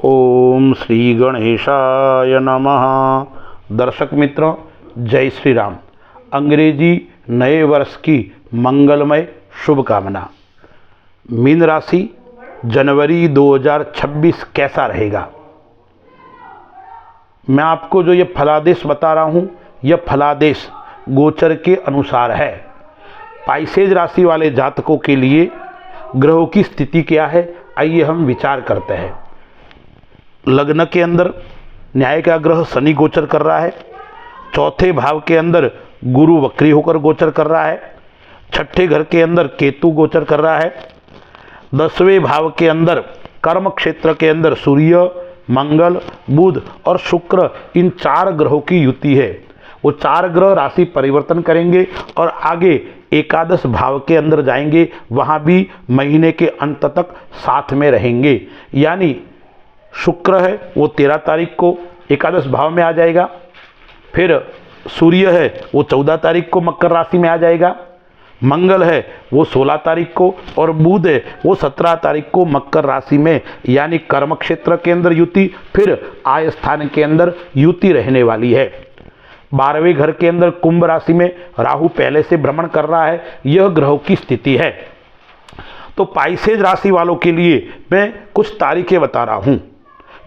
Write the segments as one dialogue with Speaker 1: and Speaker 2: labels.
Speaker 1: ओम श्री गणेशाय नमः। दर्शक मित्रों, जय श्री राम। अंग्रेजी नए वर्ष की मंगलमय शुभकामना। मीन राशि जनवरी 2026 कैसा रहेगा? मैं आपको जो ये फलादेश बता रहा हूँ, यह फलादेश गोचर के अनुसार है। पाइसेज राशि वाले जातकों के लिए ग्रहों की स्थिति क्या है, आइए हम विचार करते हैं। लग्न के अंदर न्याय का ग्रह शनि गोचर कर रहा है। चौथे भाव के अंदर गुरु वक्री होकर गोचर कर रहा है। छठे घर के अंदर केतु गोचर कर रहा है। 10वें भाव के अंदर कर्म क्षेत्र के अंदर सूर्य, मंगल, बुध और शुक्र, इन 4 ग्रहों की युति है। वो 4 ग्रह राशि परिवर्तन करेंगे और आगे एकादश भाव के अंदर जाएंगे, वहाँ भी महीने के अंत तक साथ में रहेंगे। यानी शुक्र है वो 13 तारीख को एकादश भाव में आ जाएगा। फिर सूर्य है वो 14 तारीख को मकर राशि में आ जाएगा। मंगल है वो 16 तारीख को और बुध है वो 17 तारीख को मकर राशि में, यानी कर्म क्षेत्र के अंदर युति, फिर आय स्थान के अंदर युति रहने वाली है। 12वें घर के अंदर कुंभ राशि में राहु पहले से भ्रमण कर रहा है। यह ग्रहों की स्थिति है। तो पाइसेज राशि वालों के लिए मैं कुछ तारीखें बता रहा हूं।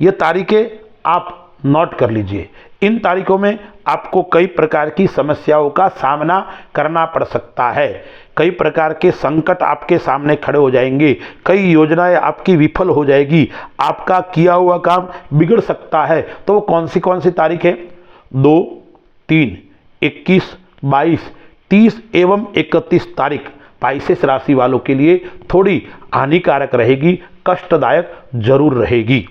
Speaker 1: ये तारीखें आप नोट कर लीजिए। इन तारीखों में आपको कई प्रकार की समस्याओं का सामना करना पड़ सकता है। कई प्रकार के संकट आपके सामने खड़े हो जाएंगे। कई योजनाएं आपकी विफल हो जाएगी। आपका किया हुआ काम बिगड़ सकता है। तो वो कौन सी तारीख है? 2, 3, 21, 22, 30 एवं 31 तारीख पाइसेज राशि वालों के लिए थोड़ी हानिकारक रहेगी, कष्टदायक जरूर रहेगी।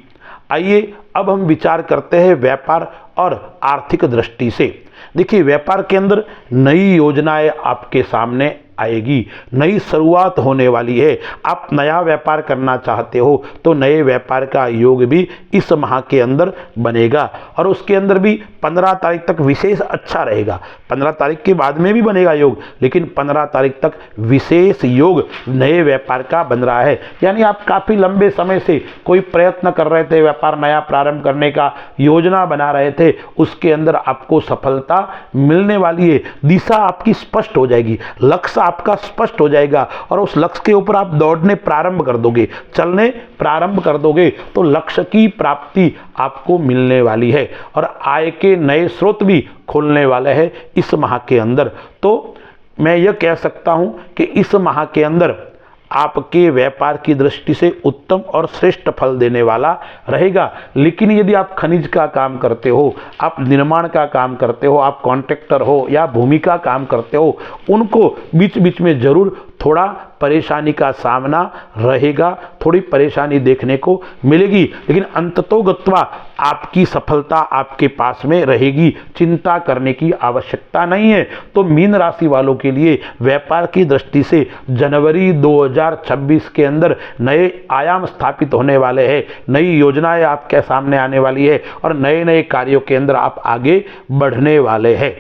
Speaker 1: आइए अब हम विचार करते हैं व्यापार और आर्थिक दृष्टि से। देखिए, व्यापार के अंदर नई योजनाएं आपके सामने आएगी, नई शुरुआत होने वाली है। आप नया व्यापार करना चाहते हो तो नए व्यापार का योग भी इस माह के अंदर बनेगा और उसके अंदर भी 15 तारीख तक विशेष अच्छा रहेगा। 15 तारीख के बाद में भी बनेगा योग, लेकिन 15 तारीख तक विशेष योग नए व्यापार का बन रहा है। यानी आप काफ़ी लंबे समय से कोई प्रयत्न कर रहे थे, व्यापार नया प्रारंभ करने का योजना बना रहे थे, उसके अंदर आपको सफलता मिलने वाली है। दिशा आपकी स्पष्ट हो जाएगी, लक्ष्य आपका स्पष्ट हो जाएगा और उस लक्ष्य के ऊपर आप दौड़ने प्रारंभ कर दोगे, चलने प्रारंभ कर दोगे, तो लक्ष्य की प्राप्ति आपको मिलने वाली है और आय के नए स्रोत भी खुलने वाले हैं इस माह के अंदर। तो मैं यह कह सकता हूं कि इस माह के अंदर आपके व्यापार की दृष्टि से उत्तम और श्रेष्ठ फल देने वाला रहेगा। लेकिन यदि आप खनिज का काम करते हो, आप निर्माण का काम करते हो, आप कॉन्ट्रैक्टर हो या भूमि का काम करते हो, उनको बीच बीच में जरूर थोड़ा परेशानी का सामना रहेगा, थोड़ी परेशानी देखने को मिलेगी, लेकिन अंततोगत्वा आपकी सफलता आपके पास में रहेगी। चिंता करने की आवश्यकता नहीं है। तो मीन राशि वालों के लिए व्यापार की दृष्टि से जनवरी 2026 के अंदर नए आयाम स्थापित होने वाले हैं, नई योजनाएं आपके सामने आने वाली है और नए नए कार्यों के अंदर आप आगे बढ़ने वाले हैं।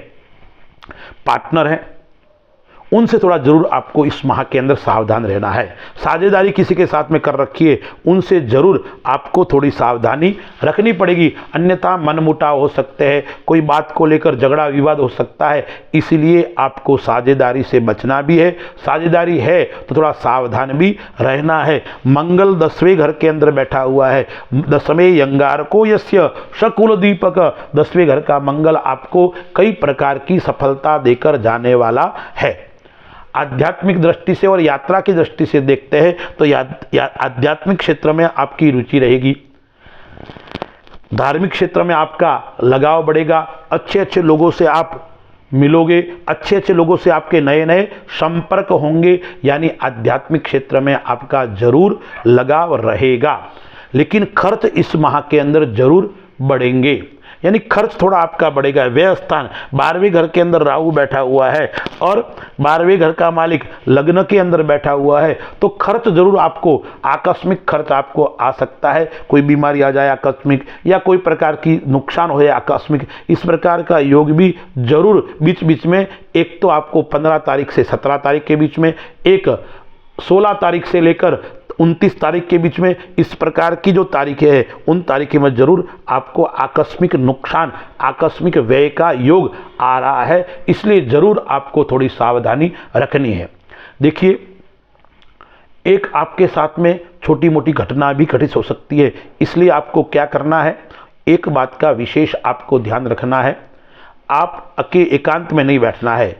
Speaker 1: पार्टनर हैं, उनसे थोड़ा जरूर आपको इस माह के अंदर सावधान रहना है। साझेदारी किसी के साथ में कर रखी है, उनसे जरूर आपको थोड़ी सावधानी रखनी पड़ेगी, अन्यथा मनमुटाव हो सकते हैं, कोई बात को लेकर झगड़ा विवाद हो सकता है। इसलिए आपको साझेदारी से बचना भी है। साझेदारी है तो थोड़ा सावधान भी रहना है। मंगल 10वें घर के अंदर बैठा हुआ है। 10वें यंगार को यस्य शकुल दीपक, 10वें घर का मंगल आपको कई प्रकार की सफलता देकर जाने वाला है। आध्यात्मिक दृष्टि से और यात्रा की दृष्टि से देखते हैं तो आध्यात्मिक क्षेत्र में आपकी रुचि रहेगी, धार्मिक क्षेत्र में आपका लगाव बढ़ेगा, अच्छे लोगों से आप मिलोगे, अच्छे लोगों से आपके नए नए संपर्क होंगे। यानी आध्यात्मिक क्षेत्र में आपका जरूर लगाव रहेगा। लेकिन खर्च इस माह के अंदर जरूर बढ़ेंगे, यानी खर्च थोड़ा आपका बढ़ेगा। व्यय स्थान 12वें घर के अंदर राहु बैठा हुआ है और 12वें घर का मालिक लग्न के अंदर बैठा हुआ है, तो खर्च जरूर आपको, आकस्मिक खर्च आपको आ सकता है। कोई बीमारी आ जाए आकस्मिक, या कोई प्रकार की नुकसान हो जाए आकस्मिक, इस प्रकार का योग भी जरूर बीच बीच में। एक तो आपको 15 तारीख से 17 तारीख के बीच में, एक 16 तारीख से लेकर 29 तारीख के बीच में इस प्रकार की जो तारीखें हैं उन तारीखों में जरूर आपको आकस्मिक नुकसान, आकस्मिक व्यय का योग आ रहा है, इसलिए जरूर आपको थोड़ी सावधानी रखनी है। देखिए, एक आपके साथ में छोटी मोटी घटना भी घटित हो सकती है, इसलिए आपको क्या करना है, एक बात का विशेष आपको ध्यान रखना है, आप एकांत में नहीं बैठना है।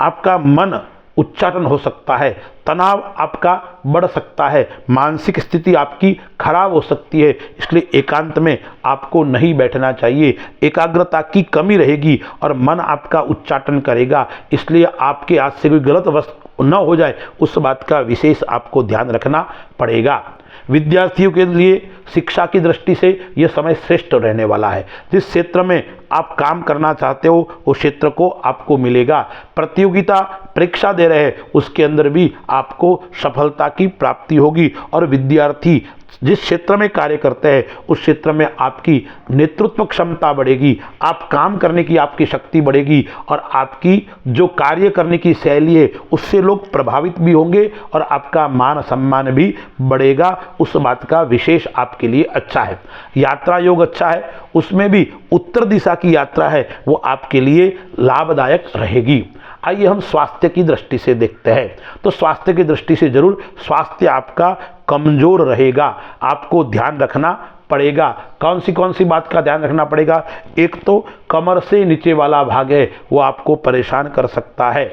Speaker 1: आपका मन उच्चाटन हो सकता है, तनाव आपका बढ़ सकता है, मानसिक स्थिति आपकी खराब हो सकती है, इसलिए एकांत में आपको नहीं बैठना चाहिए। एकाग्रता की कमी रहेगी और मन आपका उच्चाटन करेगा, इसलिए आपके हाथ से कोई गलत वस्तु न हो जाए, उस बात का विशेष आपको ध्यान रखना पड़ेगा। विद्यार्थियों के लिए शिक्षा की दृष्टि से यह समय श्रेष्ठ रहने वाला है। जिस क्षेत्र में आप काम करना चाहते हो उस क्षेत्र को आपको मिलेगा। प्रतियोगिता परीक्षा दे रहे हैं उसके अंदर भी आपको सफलता की प्राप्ति होगी और विद्यार्थी जिस क्षेत्र में कार्य करते हैं उस क्षेत्र में आपकी नेतृत्व क्षमता बढ़ेगी, आप काम करने की आपकी शक्ति बढ़ेगी और आपकी जो कार्य करने की शैली है उससे लोग प्रभावित भी होंगे और आपका मान सम्मान भी बढ़ेगा। उस बात का विशेष आपके लिए अच्छा है। यात्रा योग अच्छा है, उसमें भी उत्तर दिशा की यात्रा है वो आपके लिए लाभदायक रहेगी। आइए हम स्वास्थ्य की दृष्टि से देखते हैं। तो स्वास्थ्य की दृष्टि से जरूर स्वास्थ्य आपका कमजोर रहेगा, आपको ध्यान रखना पड़ेगा। कौन सी बात का ध्यान रखना पड़ेगा? एक तो कमर से नीचे वाला भाग है वो आपको परेशान कर सकता है,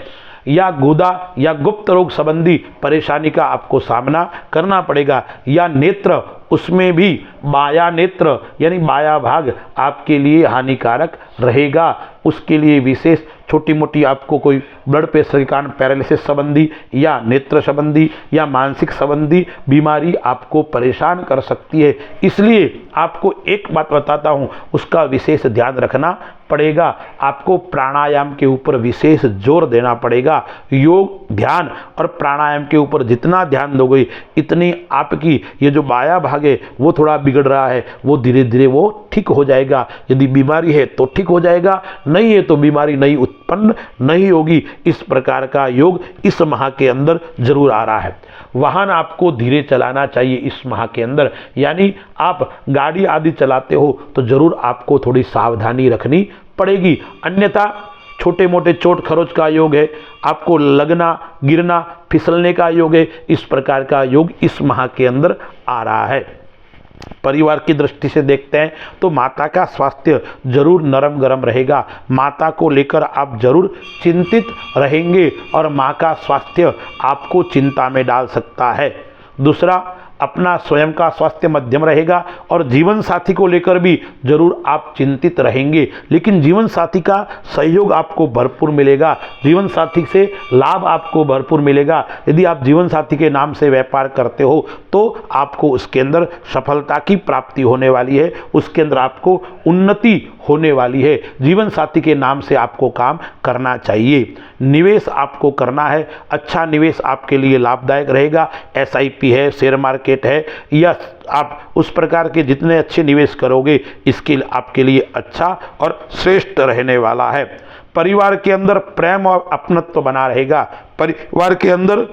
Speaker 1: या गुदा या गुप्त रोग संबंधी परेशानी का आपको सामना करना पड़ेगा, या नेत्र, उसमें भी बाया नेत्र यानी बाया भाग आपके लिए हानिकारक रहेगा। उसके लिए विशेष छोटी मोटी आपको कोई ब्लड प्रेशर के कारण पैरालिसिस संबंधी या नेत्र संबंधी या मानसिक संबंधी बीमारी आपको परेशान कर सकती है, इसलिए आपको एक बात बताता हूँ उसका विशेष ध्यान रखना पड़ेगा। आपको प्राणायाम के ऊपर विशेष जोर देना पड़ेगा। योग, ध्यान और प्राणायाम के ऊपर जितना ध्यान दोगे इतनी आपकी ये जो बाया भाग है वो थोड़ा बिगड़ रहा है वो धीरे धीरे वो ठीक हो जाएगा। यदि बीमारी है तो ठीक हो जाएगा, नहीं है तो बीमारी नहीं उत्पन्न नहीं होगी। इस प्रकार का योग इस माह के अंदर जरूर आ रहा है। वाहन आपको धीरे चलाना चाहिए इस माह के अंदर, यानी आप गाड़ी आदि चलाते हो तो जरूर आपको थोड़ी सावधानी रखनी पड़ेगी, अन्यथा छोटे मोटे चोट खरोच का योग है, आपको लगना गिरना फिसलने का योग है। इस प्रकार का योग इस माह के अंदर आ रहा है। परिवार की दृष्टि से देखते हैं तो माता का स्वास्थ्य जरूर नरम गरम रहेगा। माता को लेकर आप जरूर चिंतित रहेंगे और माँ का स्वास्थ्य आपको चिंता में डाल सकता है। दूसरा, अपना स्वयं का स्वास्थ्य मध्यम रहेगा और जीवन साथी को लेकर भी जरूर आप चिंतित रहेंगे, लेकिन जीवन साथी का सहयोग आपको भरपूर मिलेगा, जीवन साथी से लाभ आपको भरपूर मिलेगा। यदि आप जीवन साथी के नाम से व्यापार करते हो तो आपको उसके अंदर सफलता की प्राप्ति होने वाली है, उसके अंदर आपको उन्नति होने वाली है। जीवन साथी के नाम से आपको काम करना चाहिए। निवेश आपको करना है, अच्छा निवेश आपके लिए लाभदायक रहेगा। SIP है, शेयर मार्केट है, या आप उस प्रकार के जितने अच्छे निवेश करोगे इसके आपके लिए अच्छा और श्रेष्ठ रहने वाला है। परिवार के अंदर प्रेम और अपनत्व बना रहेगा। परिवार के अंदर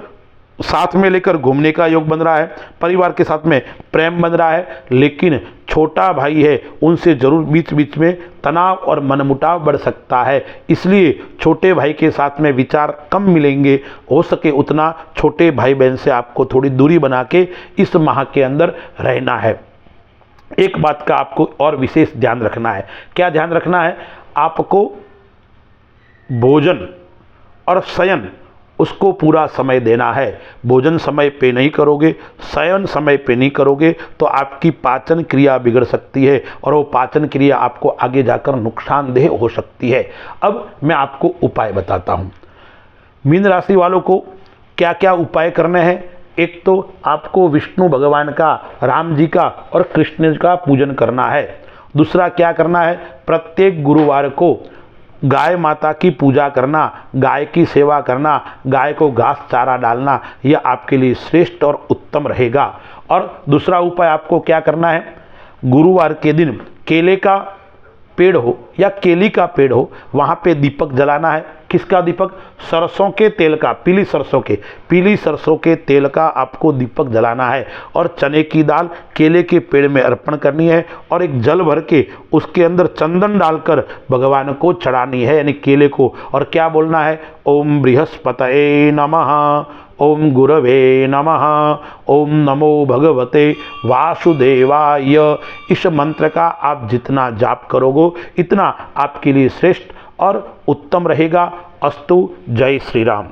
Speaker 1: साथ में लेकर घूमने का योग बन रहा है, परिवार के साथ में प्रेम बन रहा है, लेकिन छोटा भाई है उनसे जरूर बीच बीच में तनाव और मनमुटाव बढ़ सकता है, इसलिए छोटे भाई के साथ में विचार कम मिलेंगे। हो सके उतना छोटे भाई बहन से आपको थोड़ी दूरी बना के इस माह के अंदर रहना है। एक बात का आपको और विशेष ध्यान रखना है। क्या ध्यान रखना है? आपको भोजन और शयन उसको पूरा समय देना है। भोजन समय पे नहीं करोगे, शयन समय पे नहीं करोगे तो आपकी पाचन क्रिया बिगड़ सकती है और वो पाचन क्रिया आपको आगे जाकर नुकसानदेह हो सकती है। अब मैं आपको उपाय बताता हूँ। मीन राशि वालों को क्या क्या उपाय करने हैं। एक तो आपको विष्णु भगवान का, राम जी का और कृष्ण जी का पूजन करना है। दूसरा क्या करना है? प्रत्येक गुरुवार को गाय माता की पूजा करना, गाय की सेवा करना, गाय को घास चारा डालना, यह आपके लिए श्रेष्ठ और उत्तम रहेगा। और दूसरा उपाय आपको क्या करना है? गुरुवार के दिन केले का पेड़ हो या केली का पेड़ हो, वहाँ पे दीपक जलाना है। किसका दीपक? सरसों के तेल का, पीली सरसों के तेल का आपको दीपक जलाना है। और चने की दाल केले के पेड़ में अर्पण करनी है और एक जल भर के उसके अंदर चंदन डालकर भगवान को चढ़ानी है, यानी केले को। और क्या बोलना है? ओम बृहस्पतये नमः, ओम गुरवे नमः, ओम नमो भगवते वासुदेवाय। इस मंत्र का आप जितना जाप करोगे इतना आपके लिए श्रेष्ठ और उत्तम रहेगा। अस्तु। जय श्री राम।